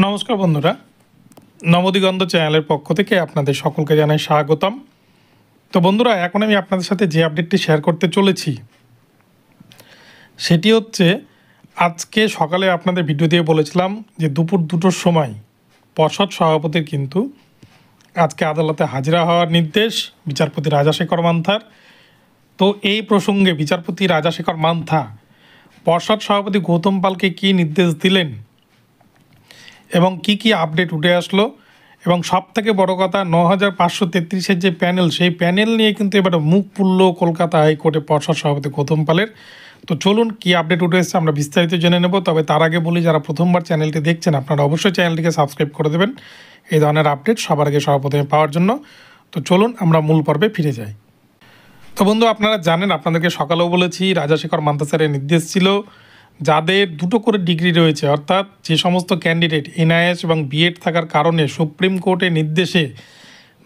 নমস্কার বন্ধুরা, নবদিগন্ত চ্যানেলের পক্ষ থেকে আপনাদের সকলকে জানাই স্বাগতম। তো বন্ধুরা, এখন আমি আপনাদের সাথে যে আপডেটটি শেয়ার করতে চলেছি সেটি হচ্ছে, আজকে সকালে আপনাদের ভিডিও দিয়ে বলেছিলাম যে দুপুর 2টোর সময় পর্ষদ সভাপতির কিন্তু আজকে আদালতে হাজিরা হওয়ার নির্দেশ বিচারপতি রাজাশেখর মান্থার। তো এই প্রসঙ্গে বিচারপতি রাজাশেখর মান্থা পর্ষদ সভাপতি গৌতম পালকে কী নির্দেশ দিলেন এবং কি আপডেট উঠে আসলো, এবং সবথেকে বড় কথা ৯,৫৩৩-এর যে প্যানেল, সেই প্যানেল নিয়ে কিন্তু এবারে মুখ পুরল কলকাতা হাইকোর্টে পর্ষদ সভাপতি গৌতম পালের। তো চলুন কি আপডেট উঠে এসেছে আমরা বিস্তারিত জেনে নেব। তবে তার আগে বলি, যারা প্রথমবার চ্যানেলটি দেখছেন আপনারা অবশ্যই চ্যানেলটিকে সাবস্ক্রাইব করে দেবেন এই ধরনের আপডেট সবার আগে সর্বপ্রথমে পাওয়ার জন্য। তো চলুন আমরা মূল পর্বে ফিরে যাই। তো বন্ধু, আপনারা জানেন, আপনাদেরকে সকালেও বলেছি, রাজাশেখর মান্থা স্যারের নির্দেশ ছিল যাদের 2টো করে ডিগ্রি রয়েছে, অর্থাৎ যে সমস্ত ক্যান্ডিডেট এনআইএস এবং বিএড থাকার কারণে সুপ্রিম কোর্টের নির্দেশে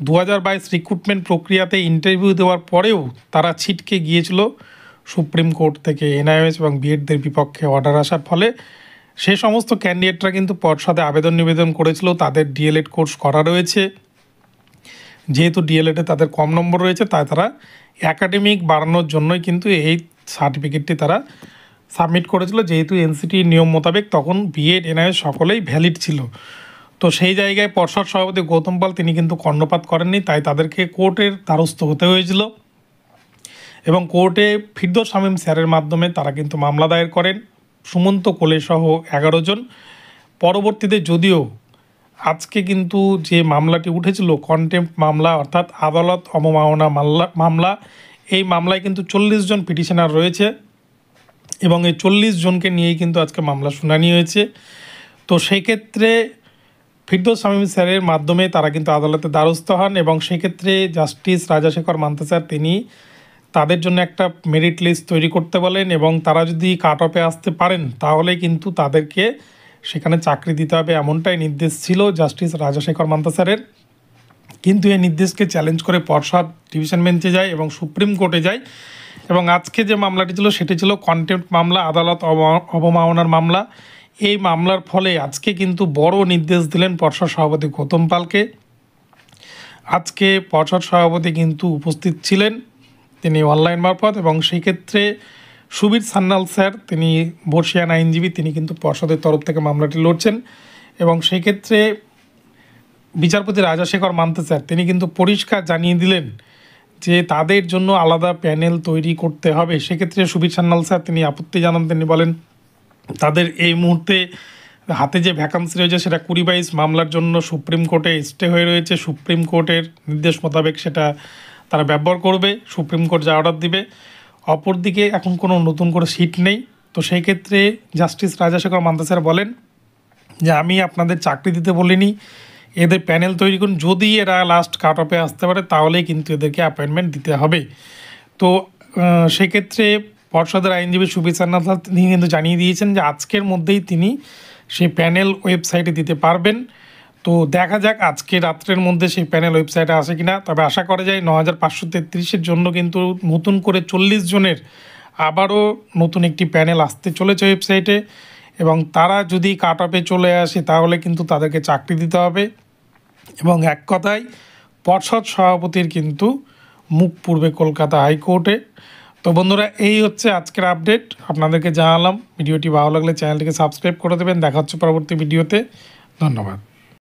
2022 রিক্রুটমেন্ট প্রক্রিয়াতে ইন্টারভিউ দেওয়ার পরেও তারা ছিটকে গিয়েছিল সুপ্রিম কোর্ট থেকে এনআইএস এবং বিএডদের বিপক্ষে অর্ডার আসার ফলে, সে সমস্ত ক্যান্ডিডেটরা কিন্তু পর্ষদে আবেদন নিবেদন করেছিল। তাদের ডিএলএড কোর্স করা রয়েছে, যেহেতু ডিএলএডে তাদের কম নম্বর রয়েছে, তাই তারা একাডেমিক বাড়ানোর জন্যই কিন্তু এই সার্টিফিকেটটি তারা সাবমিট করেছিল, যেহেতু এনসিটির নিয়ম মোতাবেক তখন বিএড এনআইএস সকলেই ভ্যালিড ছিল। তো সেই জায়গায় পর্ষদ সভাপতি গৌতম পাল তিনি কিন্তু কর্ণপাত করেননি, তাই তাদেরকে কোর্টের দ্বারস্থ হতে হয়েছিল এবং কোর্টে ফিরদৌস শামীম স্যারের মাধ্যমে তারা কিন্তু মামলা দায়ের করেন, সুমন্ত কোলে সহ 11 জন। পরবর্তীতে যদিও আজকে কিন্তু যে মামলাটি উঠেছিল কন্টেম্প্ট মামলা, অর্থাৎ আদালত অবমাননা মামলা, এই মামলায় কিন্তু 40 জন পিটিশনার রয়েছে এবং এই 40 জনকে নিয়েই কিন্তু আজকে মামলা শুনানি হয়েছে। তো সেই ক্ষেত্রে ফিরদৌস শামীম স্যারের মাধ্যমে তারা কিন্তু আদালতে দ্বারস্থ হন এবং সেক্ষেত্রে জাস্টিস রাজাশেখর মান্থা স্যার তিনি তাদের জন্য একটা মেরিট লিস্ট তৈরি করতে বলেন এবং তারা যদি কাট অফে আসতে পারেন তাহলে কিন্তু তাদেরকে সেখানে চাকরি দিতে হবে, এমনটাই নির্দেশ ছিল জাস্টিস রাজাশেখর মান্থা স্যারের। কিন্তু এই নির্দেশকে চ্যালেঞ্জ করে পর্ষদ ডিভিশন বেঞ্চে যায় এবং সুপ্রিম কোর্টে যায় এবং আজকে যে মামলাটি ছিল সেটি ছিল কন্টেম্প্ট মামলা, আদালত অবমাননার মামলা। এই মামলার ফলে আজকে কিন্তু বড় নির্দেশ দিলেন পর্ষদ সভাপতি গৌতম পালকে। আজকে পর্ষদ সভাপতি কিন্তু উপস্থিত ছিলেন তিনি অনলাইন মারফত, এবং সেই ক্ষেত্রে সুবীর সান্যাল স্যার তিনি বর্ষিয়ান আইনজীবী, তিনি কিন্তু পর্ষদের তরফ থেকে মামলাটি লড়ছেন এবং সেই ক্ষেত্রে বিচারপতি রাজাশেখর মান্থা স্যার তিনি কিন্তু পরিষ্কার জানিয়ে দিলেন যে তাদের জন্য আলাদা প্যানেল তৈরি করতে হবে। সেক্ষেত্রে সুবীর সান্যাল স্যার তিনি আপত্তি জানান, তিনি বলেন তাদের এই মুহূর্তে হাতে যে ভ্যাকান্সি রয়েছে সেটা 2022 মামলার জন্য সুপ্রিম কোর্টে স্টে হয়ে রয়েছে, সুপ্রিম কোর্টের নির্দেশ মোতাবেক সেটা তারা ব্যবহার করবে, সুপ্রিম কোর্ট যা অর্ডার দিবে। অপরদিকে এখন কোনো নতুন করে সিট নেই। তো সেই ক্ষেত্রে জাস্টিস রাজাশেখর মান্থা স্যার বলেন যে আমি আপনাদের চাকরি দিতে বলিনি, এদের প্যানেল তৈরি করুন, যদি এরা লাস্ট কাট অফে আসতে পারে তাহলেই কিন্তু এদেরকে অ্যাপয়েন্টমেন্ট দিতে হবে। তো সেক্ষেত্রে পর্ষদের আইনজীবী সুবীর সান্যাল তিনি কিন্তু জানিয়ে দিয়েছেন যে আজকের মধ্যেই তিনি সেই প্যানেল ওয়েবসাইটে দিতে পারবেন। তো দেখা যাক আজকে রাত্রের মধ্যে সেই প্যানেল ওয়েবসাইটে আসে কিনা। তবে আশা করা যায় ৯,৫৩৩-এর জন্য কিন্তু নতুন করে 40 জনের আবারও নতুন একটি প্যানেল আসতে চলেছে ওয়েবসাইটে এবং তারা যদি কাট অফে চলে আসে তাহলে কিন্তু তাদেরকে চাকরি দিতে হবে এবং এক কথায় পর্ষদ সভাপতির কিন্তু মুখ পূর্বে কলকাতা হাইকোর্টে। তো বন্ধুরা, এই হচ্ছে আজকের আপডেট, আপনাদেরকে জানালাম। ভিডিওটি ভালো লাগলে চ্যানেলটিকে সাবস্ক্রাইব করে দেবেন। দেখা হচ্ছে পরবর্তী ভিডিওতে। ধন্যবাদ।